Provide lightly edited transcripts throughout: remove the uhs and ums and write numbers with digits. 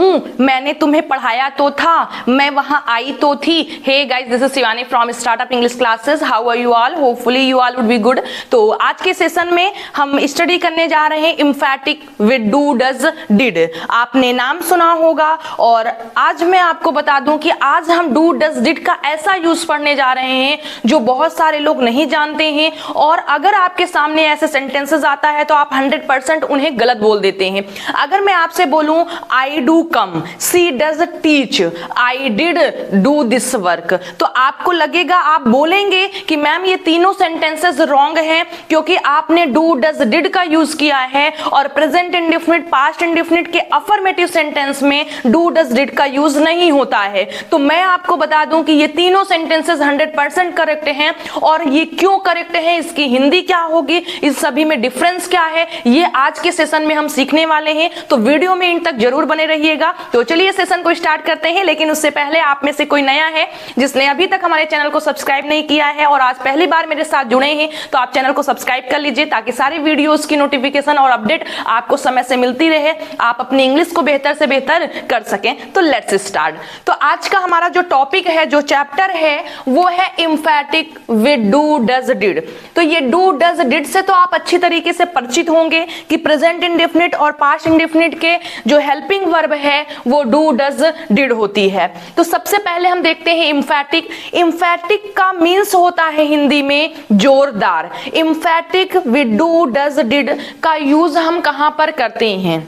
हूँ, मैंने तुम्हें पढ़ाया तो था, मैं वहां आई तो थी। Hey guys, this is Shivani from startup English classes. How are you all? Hopefully you all would be good. तो आज के सेशन में हम स्टडी करने जा रहे हैं एम्फैटिक विद डू डज डिड। आपने नाम सुना होगा और आज मैं आपको बता दूं कि आज हम डू डज डिड का ऐसा यूज पढ़ने जा रहे हैं जो बहुत सारे लोग नहीं जानते हैं, और अगर आपके सामने ऐसे सेंटेंसेस आता है तो आप 100% उन्हें गलत बोल देते हैं। अगर मैं आपसे बोलूं I do come, she does teach, I did do this work, तो आपको लगेगा, आप बोलेंगे कि मैम ये तीनों सेंटेंसेस रॉन्ग हैं क्योंकि आपने डू डज डिड का यूज किया है और प्रेजेंट इंडेफिनिट, पास्ट इंडेफिनिट के अफर्मेटिव सेंटेंस में डू डज डिड का यूज नहीं होता है। तो मैं आपको बता दूं कि ये तीनों सेंटेंसेस 100% करेक्ट हैं, और ये क्यों करेक्ट है, इसकी हिंदी क्या होगी, इस सभी में डिफरेंस क्या है, ये आज के सेशन में हम सीखने वाले हैं। तो वीडियो में इन तक जरूर बने रहिएगा। तो चलिए सेशन को स्टार्ट करते हैं, लेकिन उससे पहले आप में से कोई नया है जिसने अभी तक हमारे चैनल को सब्सक्राइब नहीं किया है और आज पहली बार मेरे साथ जुड़े हैं, तो आप चैनल को सब्सक्राइब कर लीजिए ताकि सारे वीडियोस की नोटिफिकेशन और अपडेट आपको समय से मिलती रहे, आप अपनी इंग्लिश को बेहतर से बेहतर कर सकें। तो लेट्स स्टार्ट। तो आज का हमारा जो टॉपिक है, जो चैप्टर है, वो है एम्फैटिक विद डू डज डिड। तो ये डू डज डिड से तो आप अच्छी तरीके से परिचित होंगे कि प्रेजेंट इंडेफिनिट और पास्ट इंडेफिनिट के जो हेल्पिंग वर्ब है वो डू डज डिड होती है। तो सबसे पहले हम देखते हैं एम्फैटिक। एम्फैटिक का मीन्स होता है हिंदी में जोरदार। एम्फैटिक विद डू डज डिड का यूज हम कहां पर करते हैं?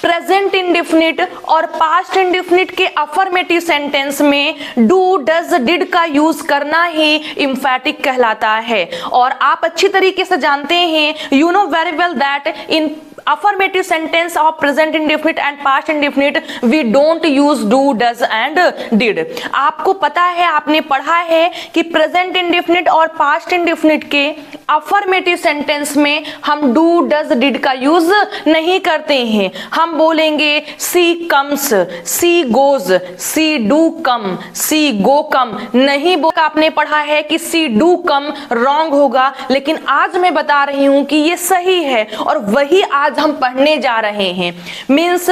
प्रेजेंट इंडेफिनिट और पास्ट इंडेफिनिट के अफर्मेटिव सेंटेंस में डू डज डिड का यूज करना ही एम्फैटिक कहलाता है। और आप अच्छी तरीके से जानते हैं, you know very well that in affirmative sentence of present indefinite and past indefinite we don't use do does and did। आपको पता है, आपने पढ़ा है कि प्रेजेंट इंडेफिनिट और पास्ट इंडेफिनिट के अफर्मेटिव सेंटेंस में हम डू डज डिड का यूज नहीं करते हैं। हम बोलेंगे she comes, she goes, she do come, she go come नहीं बोल। आपने पढ़ा है कि सी डू कम रॉन्ग होगा, लेकिन आज मैं बता रही हूं कि ये सही है और वही आज हम पढ़ने जा रहे हैं। मींस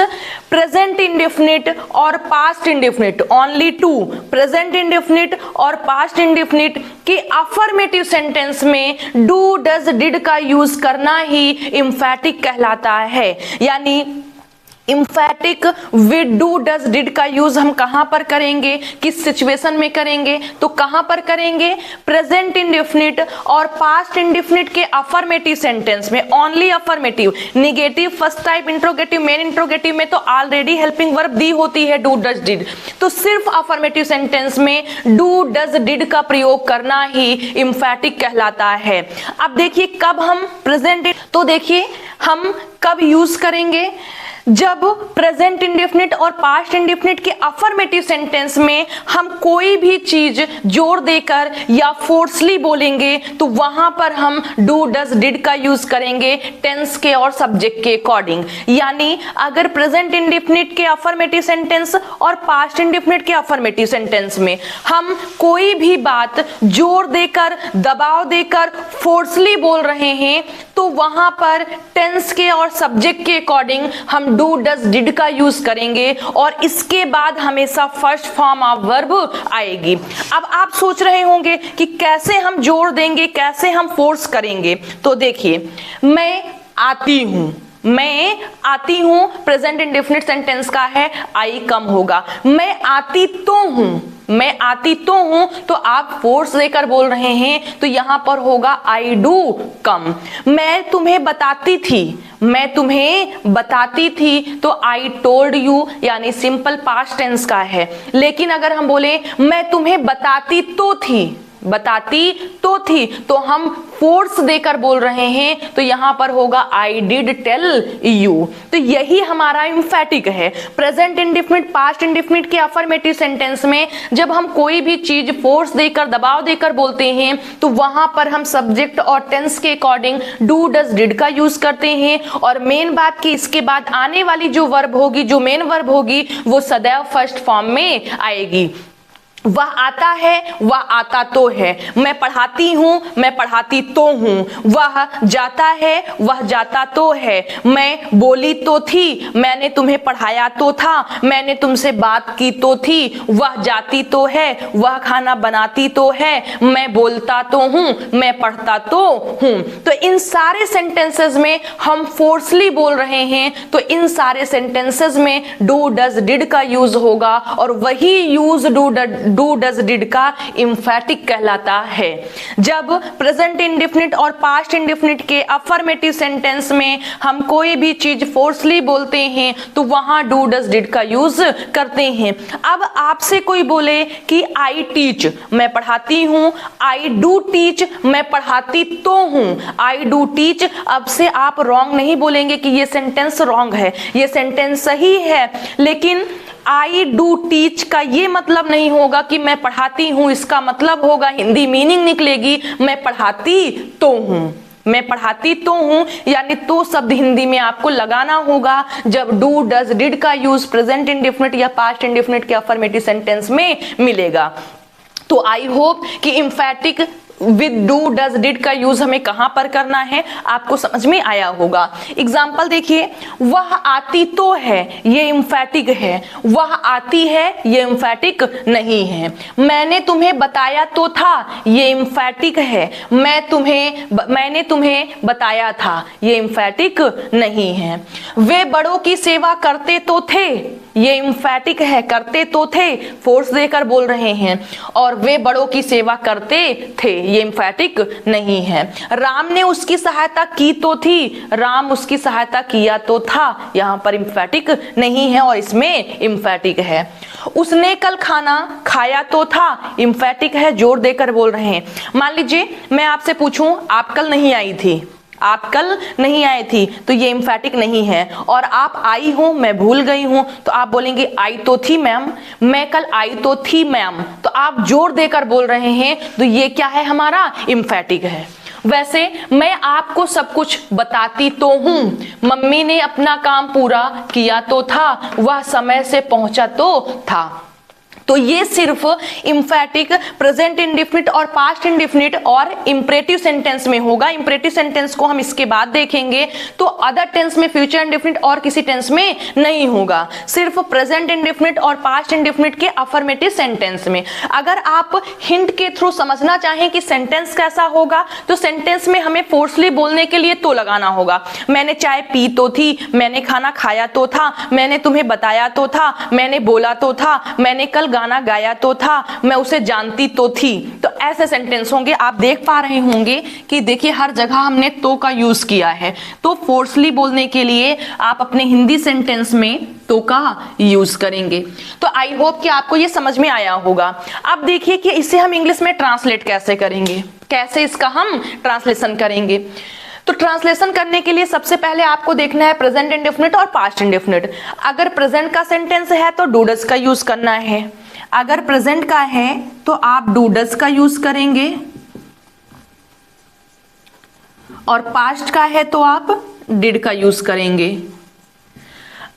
प्रेजेंट इंडेफिनिट और past indefinite, only two, present indefinite और पास्ट इंडेफिनिट के अफर्मेटिव सेंटेंस में डू डज डिड का यूज करना ही एम्फैटिक कहलाता है। यानी emphatic with do does did का यूज हम कहां पर करेंगे, किस सिचुएशन में करेंगे? तो कहां पर करेंगे? प्रेजेंट इंडेफिनिट और पास्ट इंडेफिनिट के अफर्मेटिव सेंटेंस में, only affirmative. Negative, first type, interrogative, main interrogative में तो ऑलरेडी हेल्पिंग वर्ब दी होती है डू डज डिड, तो सिर्फ अफर्मेटिव सेंटेंस में डू डज डिड का प्रयोग करना ही एम्फैटिक कहलाता है। अब देखिए कब हम प्रेजेंट, तो देखिए हम कब यूज करेंगे? जब प्रेजेंट इंडेफिनिट और पास्ट इंडेफिनिट के अफर्मेटिव सेंटेंस में हम कोई भी चीज जोर देकर या फोर्सली बोलेंगे तो वहां पर हम डू डज डिड का यूज करेंगे टेंस के और सब्जेक्ट के अकॉर्डिंग। यानी अगर प्रेजेंट इंडेफिनिट के अफर्मेटिव सेंटेंस और पास्ट इंडेफिनिट के अफर्मेटिव सेंटेंस में हम कोई भी बात जोर देकर, दबाव देकर, फोर्सली बोल रहे हैं तो वहां पर टेंस के और सब्जेक्ट के अकॉर्डिंग हम डू डज डिड का यूज करेंगे और इसके बाद हमेशा फर्स्ट फॉर्म ऑफ वर्ब आएगी। अब आप सोच रहे होंगे कि कैसे हम जोर देंगे, कैसे हम फोर्स करेंगे? तो देखिए, मैं आती हूं, मैं आती हूं प्रेजेंट इंडेफिनिट सेंटेंस का है, आई कम होगा। मैं आती तो हूं, मैं आती तो हूं, तो आप फोर्स देकर बोल रहे हैं तो यहां पर होगा आई डू कम। मैं तुम्हें बताती थी, मैं तुम्हें बताती थी, तो आई टोल्ड यू, यानी सिंपल पास्ट टेंस का है। लेकिन अगर हम बोले मैं तुम्हें बताती तो थी, बताती तो थी, तो हम फोर्स देकर बोल रहे हैं तो यहां पर होगा आई डिड टेल यू। तो यही हमारा एम्फैटिक है। प्रेजेंट इंडेफिनिट, पास्ट इंडेफिनिट के अफर्मेटिव सेंटेंस में जब हम कोई भी चीज फोर्स देकर, दबाव देकर बोलते हैं तो वहां पर हम सब्जेक्ट और टेंस के अकॉर्डिंग डू डज डिड का यूज करते हैं। और मेन बात कि इसके बाद आने वाली जो वर्ब होगी, जो मेन वर्ब होगी, वो सदैव फर्स्ट फॉर्म में आएगी। वह आता है, वह आता तो है। मैं पढ़ाती हूँ, मैं पढ़ाती तो हूँ। वह जाता है, वह जाता तो है। मैं बोली तो थी, मैंने तुम्हें पढ़ाया तो था, मैंने तुमसे बात की तो थी। वह जाती तो है, वह खाना बनाती तो है। मैं बोलता तो हूँ, मैं पढ़ता तो हूँ। तो इन सारे सेंटेंसेस में हम फोर्सली बोल रहे हैं, तो इन सारे सेंटेंसेस में डू डज डिड का यूज होगा, और वही यूज डू डज डिड का एम्फैटिक कहलाता है। जब प्रेजेंट इंडेफिनिट और पास्ट इंडेफिनिट के अफर्मेटिव सेंटेंस में हम कोई भी चीज फोर्सली बोलते हैं तो वहां डू डज डिड का यूज करते हैं। अब आपसे कोई बोले कि आई टीच, मैं पढ़ाती हूं, आई डू टीच, मैं पढ़ाती तो हूं। आई डू टीच, अब से आप रॉन्ग नहीं बोलेंगे कि ये सेंटेंस रॉन्ग है, ये सेंटेंस सही है, लेकिन आई डू टीच का ये मतलब नहीं होगा कि मैं पढ़ाती हूं। इसका मतलब होगा, हिंदी मीनिंग निकलेगी, मैं पढ़ाती तो हूं। मैं पढ़ाती तो हूं, यानी तो शब्द हिंदी में आपको लगाना होगा जब डू डज डिड का यूज प्रेजेंट इंडेफिनिट या पास्ट इंडेफिनिट के अफर्मेटिव सेंटेंस में मिलेगा। तो आई होप कि एम्फैटिक विद डू डज डिड का यूज हमें कहां पर करना है आपको समझ में आया होगा। एग्जाम्पल देखिए, वह आती तो है, ये एम्फैटिक है। वह आती है, ये एम्फैटिक नहीं है। मैंने तुम्हें बताया तो था, ये एम्फैटिक है। मैंने तुम्हें बताया था, ये एम्फैटिक नहीं है। वे बड़ों की सेवा करते तो थे, ये एम्फैटिक है, करते तो थे, फोर्स देकर बोल रहे हैं। और वे बड़ों की सेवा करते थे, ये एम्फैटिक नहीं है। राम ने उसकी सहायता की तो थी, राम उसकी सहायता किया तो था, यहां पर एम्फैटिक नहीं है और इसमें एम्फैटिक है। उसने कल खाना खाया तो था, एम्फैटिक है, जोर देकर बोल रहे हैं। मान लीजिए मैं आपसे पूछूं, आप कल नहीं आई थी, आप कल नहीं आए थी, तो ये एम्फैटिक नहीं है। और आप आई हो, मैं भूल गई हूं, तो आप बोलेंगे आई तो थी मैम, मैं कल आई तो थी मैम, तो आप जोर देकर बोल रहे हैं, तो ये क्या है, हमारा एम्फैटिक है। वैसे मैं आपको सब कुछ बताती तो हूं, मम्मी ने अपना काम पूरा किया तो था, वह समय से पहुंचा तो था। तो ये सिर्फ एम्फैटिक प्रेजेंट इंडेफिनिट और पास्ट इंडेफिनिट और इंपरेटिव सेंटेंस में होगा। इंपरेटिव सेंटेंस को हम इसके बाद देखेंगे, तो अदर टेंस में, फ्यूचर इंडेफिनिट और किसी टेंस में नहीं होगा, सिर्फ प्रेजेंट इंडेफिनिट और पास्ट इंडेफिनिट के अफर्मेटिव सेंटेंस में। अगर आप हिंट के थ्रू समझना चाहें कि सेंटेंस कैसा होगा, तो सेंटेंस में हमें फोर्सली बोलने के लिए तो लगाना होगा। मैंने चाय पी तो थी, मैंने खाना खाया तो था, मैंने तुम्हें बताया तो था, मैंने बोला तो था, मैंने कल गाना गाया तो था, मैं उसे जानती तो थी। तो ऐसे सेंटेंस होंगे। आप देख पा रहे होंगे कि देखिए हर जगह हमने तो का यूज किया है। तो फोर्सली बोलने के लिए आप अपने हिंदी सेंटेंस में तो का यूज करेंगे। तो आई होप कि आपको ये समझ में आया होगा। अब देखिए कि इसे हम इंग्लिश में ट्रांसलेट कैसे करेंगे, कैसे इसका हम ट्रांसलेशन करेंगे। तो ट्रांसलेशन करने के लिए सबसे पहले आपको देखना है प्रेजेंट इंडेफिनिट और पास्ट इंडेफिनिट। अगर प्रेजेंट का सेंटेंस है तो डू डज का यूज करना है, अगर प्रेजेंट का है तो आप डू डज का यूज करेंगे, और पास्ट का है तो आप डिड का यूज करेंगे।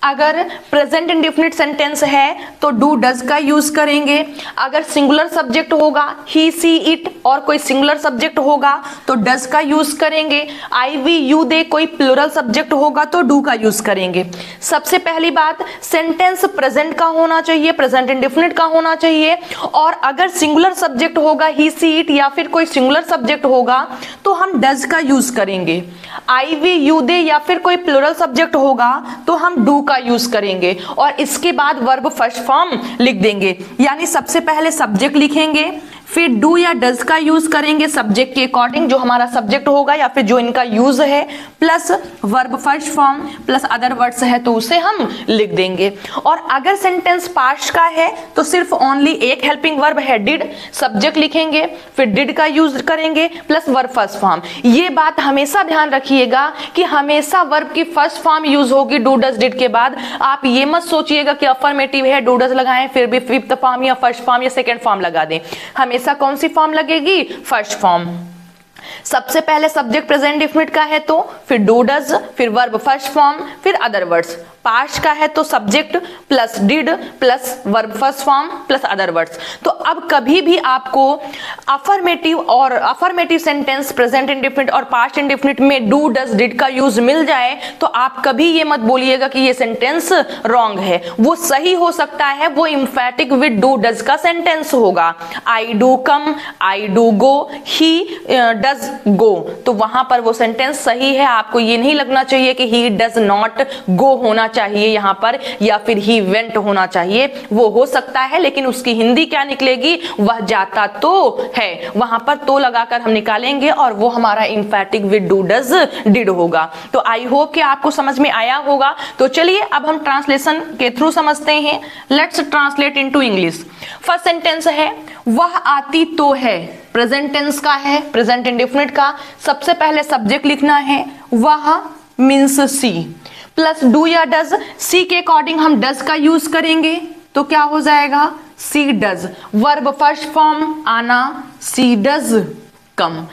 अगर प्रेजेंट इंडेफिनिट सेंटेंस है तो डू डज का यूज करेंगे। अगर सिंगुलर सब्जेक्ट होगा, ही सी इट, और कोई सिंगुलर सब्जेक्ट होगा तो डज का यूज करेंगे। आई वी यू दे कोई प्लूरल सब्जेक्ट होगा तो डू का यूज करेंगे। सबसे पहली बात, सेंटेंस प्रेजेंट का होना चाहिए, प्रेजेंट इंडेफिनिट का होना चाहिए। और अगर सिंगुलर सब्जेक्ट होगा, ही सी इट, या फिर कोई सिंगुलर सब्जेक्ट होगा तो हम डज का यूज करेंगे। आई वी यू दे या फिर कोई प्लूरल सब्जेक्ट होगा तो हम डू का यूज करेंगे, और इसके बाद वर्ब फर्स्ट फॉर्म लिख देंगे। यानी सबसे पहले सब्जेक्ट लिखेंगे, फिर डू या डज का यूज करेंगे सब्जेक्ट के अकॉर्डिंग, जो हमारा सब्जेक्ट होगा या फिर जो इनका यूज है, plus verb first form plus other words है तो उसे हम लिख देंगे। और अगर सेंटेंस पास्ट का है तो सिर्फ ओनली एक हेल्पिंग वर्ब है डिड, सब्जेक्ट लिखेंगे, फिर डिड का यूज करेंगे प्लस वर्ब फर्स्ट फॉर्म। ये बात हमेशा ध्यान रखिएगा कि हमेशा वर्ब की फर्स्ट फॉर्म यूज होगी डू डज डिड के बाद। आप ये मत सोचिएगा कि अफर्मेटिव है डू डज लगाएं फिर भी फिफ्थ फॉर्म या फर्स्ट फॉर्म या सेकेंड फॉर्म लगा दें। हमेशा कौन सी फॉर्म लगेगी? First form. सबसे पहले सब्जेक्ट प्रेजेंट इंडेफिनिट का है तो फिर डू डज, फिर वर्ब फर्स्ट फॉर्म, फिर अदर वर्ड्स। पास्ट का है तो subject plus did plus verb first form plus other words. तो अब कभी भी आपको अफर्मेटिव और अफर्मेटिव सेंटेंस प्रेजेंट इंडेफिनिट और पास्ट इंडेफिनिट में डू डज डिड का यूज मिल जाए तो आप कभी ये मत बोलिएगा कि ये सेंटेंस रॉन्ग है। वो सही हो सकता है, वो इंफैटिक विद डू डज का सेंटेंस होगा। आई do come, I do go, he does go, तो वहां पर वो सेंटेंस सही है। आपको ये नहीं लगना चाहिए कि ही डज नॉट गो होना चाहिए यहां पर, या फिर ही वेंट होना चाहिए। वो हो सकता है लेकिन उसकी हिंदी क्या निकलेगी, वह जाता तो है, वहां पर तो लगाकर हम निकालेंगे और वो हमारा इंफैटिक विद डू डज डिड होगा। तो आई होप कि आपको समझ में आया होगा। तो चलिए अब हम ट्रांसलेशन के थ्रू समझते हैं। Let's translate into English. First sentence है वह आती तो है, प्रेजेंट टेंस का है, प्रेजेंट इंडेफिनिट का। सबसे पहले सब्जेक्ट लिखना है, वह मीन्स सी, प्लस डू या डज। सी के अकॉर्डिंग हम डज का यूज करेंगे तो क्या हो जाएगा, सी डज। वर्ब फर्स्ट फॉर्म आना, सी डज कम।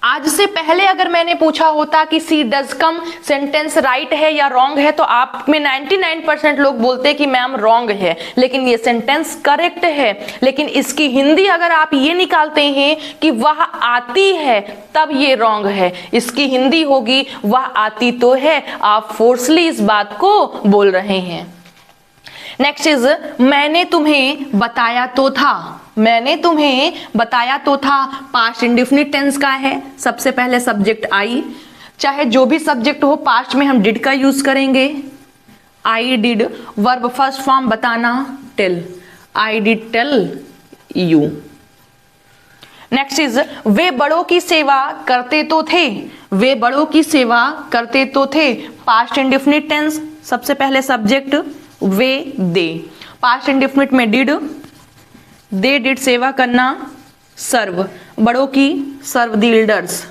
आज से पहले अगर मैंने पूछा होता कि सी डज कम सेंटेंस राइट है या रॉन्ग है तो आप में 99% लोग बोलते कि मैम रॉन्ग है, लेकिन ये सेंटेंस करेक्ट है। लेकिन इसकी हिंदी अगर आप ये निकालते हैं कि वह आती है तब ये रॉन्ग है। इसकी हिंदी होगी वह आती तो है, आप फोर्सली इस बात को बोल रहे हैं। नेक्स्ट इज मैंने तुम्हें बताया तो था, मैंने तुम्हें बताया तो था, पास्ट इंडेफिनिट टेंस का है। सबसे पहले सब्जेक्ट आई, चाहे जो भी सब्जेक्ट हो पास्ट में हम डिड का यूज करेंगे। I did, verb first form बताना tell, I did tell you. Next is वे बड़ों की सेवा करते तो थे, वे बड़ों की सेवा करते तो थे, पास्ट इंडेफिनिट टेंस। सबसे पहले सब्जेक्ट वे दे, पास्ट इंडेफिनिट में डिड, दे डिड सेवा करना सर्व, बड़ों की serve the elders.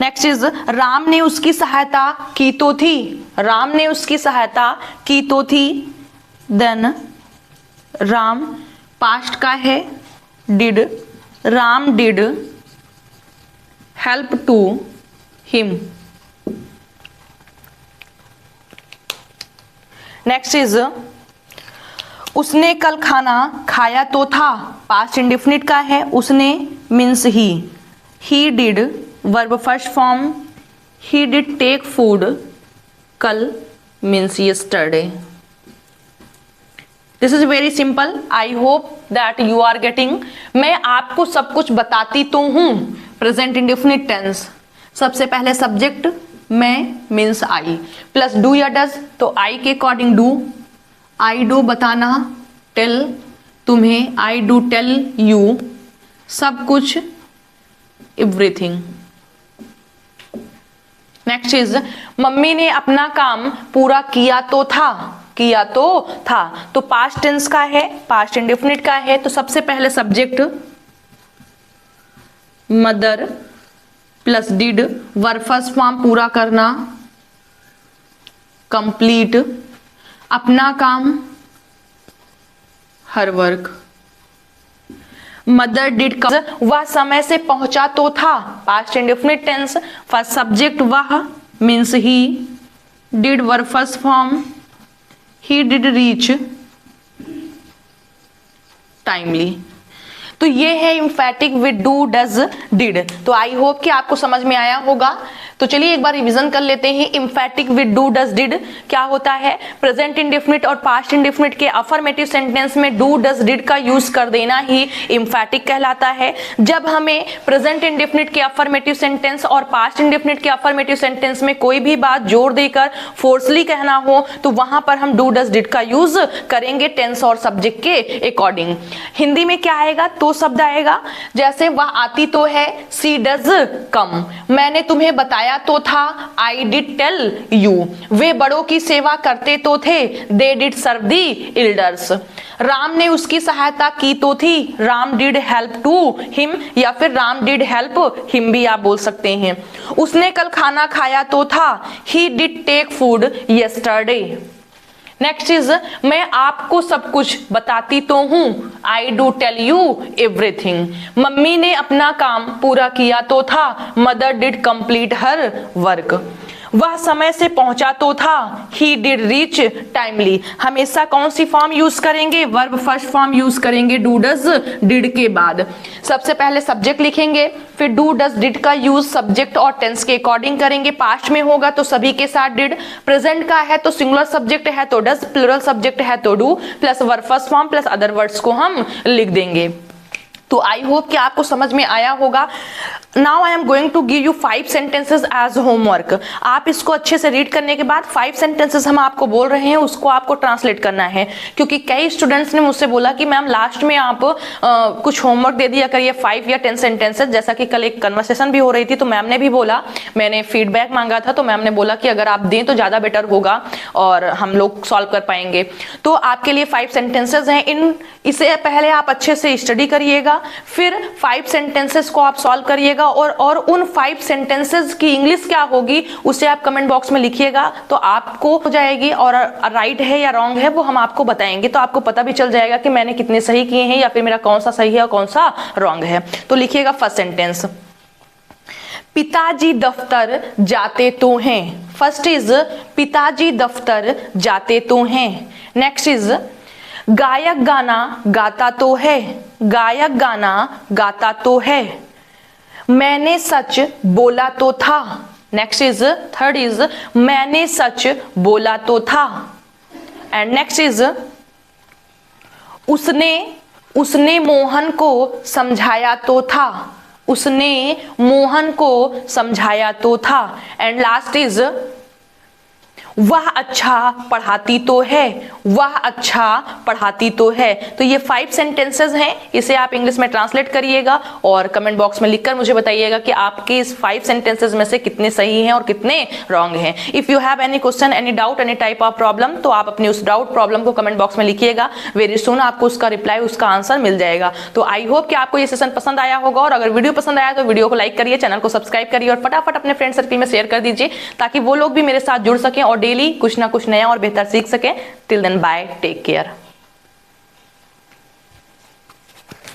Next is Ram ने उसकी सहायता की तो थी, राम ने उसकी सहायता की तो थी। देन राम पास्ट का है did, Ram did help to him. Next is उसने कल खाना खाया तो था, पास्ट इंडेफिनिट का है, उसने means he did verb first form, he did take food, कल means yesterday. This is very simple, I hope that you are getting. मैं आपको सब कुछ बताती तो हूं। प्रेजेंट इंडेफिनिट टेंस, सबसे पहले सब्जेक्ट मैं मीन्स आई, प्लस डू या डज, तो आई के अकॉर्डिंग डू, आई डू बताना टेल तुम्हें, आई डू टेल यू, सब कुछ एवरीथिंग। नेक्स्ट इज मम्मी ने अपना काम पूरा किया तो था, किया तो था, तो पास्ट टेंस का है, पास्ट इंडेफिनिट का है। तो सबसे पहले subject mother plus did, verb first form पूरा करना कंप्लीट, अपना काम हर वर्क। मदर डिड, वह समय से पहुंचा तो था, past indefinite tense. First subject वह means he, did verb first form, he did reach timely. तो ये है emphatic with do does did. तो आई होप कि आपको समझ में आया होगा। तो चलिए एक बार रिवीजन कर लेते हैं। इंफैटिक विद डू डज डिड क्या होता है, प्रेजेंट इंडेफिनिट और पास्ट इंडेफिनिट के अफर्मेटिव सेंटेंस में डू डज डिड का यूज कर देना ही इंफैटिक कहलाता है। जब हमें प्रेजेंट इंडेफिनिट के अफर्मेटिव सेंटेंस और पास्ट इंडेफिनिट के अफर्मेटिव सेंटेंस में कोई भी बात जोर देकर फोर्सली कहना हो तो वहां पर हम डू डज डिड का यूज करेंगे टेंस और सब्जेक्ट के अकॉर्डिंग। हिंदी में क्या आएगा, तो शब्द आएगा, जैसे वह आती तो है, सी डज कम, मैंने तुम्हें बताया तो था, आई डिड टेल यू, वे बड़ों की सेवा करते तो थे, they did serve the elders. Ram ने उसकी सहायता की तो थी, Ram did help to him, या फिर राम डिड हेल्प हिम भी आप बोल सकते हैं। उसने कल खाना खाया तो था, he did take food yesterday. Next is मैं आपको सब कुछ बताती तो हूं, I do tell you everything. Mummy ने अपना काम पूरा किया तो था, mother did complete her work. वह समय से पहुंचा तो था, ही डिड रीच टाइमली। हमेशा कौन सी फॉर्म यूज करेंगे, वर्ब फर्स्ट फॉर्म यूज करेंगे डू डज डिड के बाद। सबसे पहले सब्जेक्ट लिखेंगे, फिर डू डज डिड का यूज सब्जेक्ट और टेंस के अकॉर्डिंग करेंगे। पास्ट में होगा तो सभी के साथ डिड, प्रेजेंट का है तो सिंगुलर सब्जेक्ट है तो डज, प्लूरल सब्जेक्ट है तो do, plus verb first form plus other words को हम लिख देंगे। तो आई होप कि आपको समझ में आया होगा। Now I am going to give you 5 sentences as homework. आप इसको अच्छे से रीड करने के बाद 5 सेंटेंसेस हम आपको बोल रहे हैं, उसको आपको ट्रांसलेट करना है। क्योंकि कई स्टूडेंट्स ने मुझसे बोला कि मैम लास्ट में आप कुछ होमवर्क दे दिया करिए 5 या 10 सेंटेंसेस। जैसा कि कल एक कन्वर्सेशन भी हो रही थी तो मैम ने भी बोला, मैंने फीडबैक मांगा था तो मैम ने बोला कि अगर आप दें तो ज़्यादा बेटर होगा और हम लोग सॉल्व कर पाएंगे। तो आपके लिए 5 सेंटेंसेस हैं, इसे पहले आप अच्छे से स्टडी करिएगा, फिर 5 सेंटेंसेस को आप सॉल्व करिएगा और उन 5 सेंटेंसेस की इंग्लिश क्या होगी उसे आप कमेंट बॉक्स में लिखिएगा तो आपको हो जाएगी। और राइट है या रॉन्ग है वो हम आपको बताएंगे, तो आपको पता भी चल जाएगा कि मैंने कितने सही किए हैं या फिर मेरा कौन सा सही है और कौन सा रॉन्ग है। तो लिखिएगा फर्स्ट सेंटेंस, पिताजी दफ्तर जाते तो हैं। फर्स्ट इज पिताजी दफ्तर जाते तो हैं। नेक्स्ट इज गायक गाना गाता तो है, गायक गाना गाता तो है। मैंने सच बोला तो था। नेक्स्ट इज थर्ड इज मैंने सच बोला तो था। एंड नेक्स्ट इज उसने मोहन को समझाया तो था, उसने मोहन को समझाया तो था। एंड लास्ट इज वह अच्छा पढ़ाती तो है, वह अच्छा पढ़ाती तो है। तो ये 5 सेंटेंसेस हैं, इसे आप इंग्लिश में ट्रांसलेट करिएगा और कमेंट बॉक्स में लिखकर मुझे बताइएगा कि आपके इस 5 सेंटेंसेस में से कितने सही हैं और कितने रॉन्ग हैं। If you have any question, any doubt, any type of problem, तो आप अपनी उस डाउट प्रॉब्लम को कमेंट बॉक्स में लिखिएगा। वेरी सून आपको उसका रिप्लाई, उसका आंसर मिल जाएगा। तो आई होप कि आपको ये सेशन पसंद आया होगा, और अगर वीडियो पसंद आया तो वीडियो को लाइक करिए, चैनल को सब्सक्राइब करिए और फटाफट अपने फ्रेंड सर्कल में शेयर कर दीजिए ताकि वो लोग भी मेरे साथ जुड़ सकें और डेली कुछ ना कुछ नया और बेहतर सीख सकें। Till then bye, take care.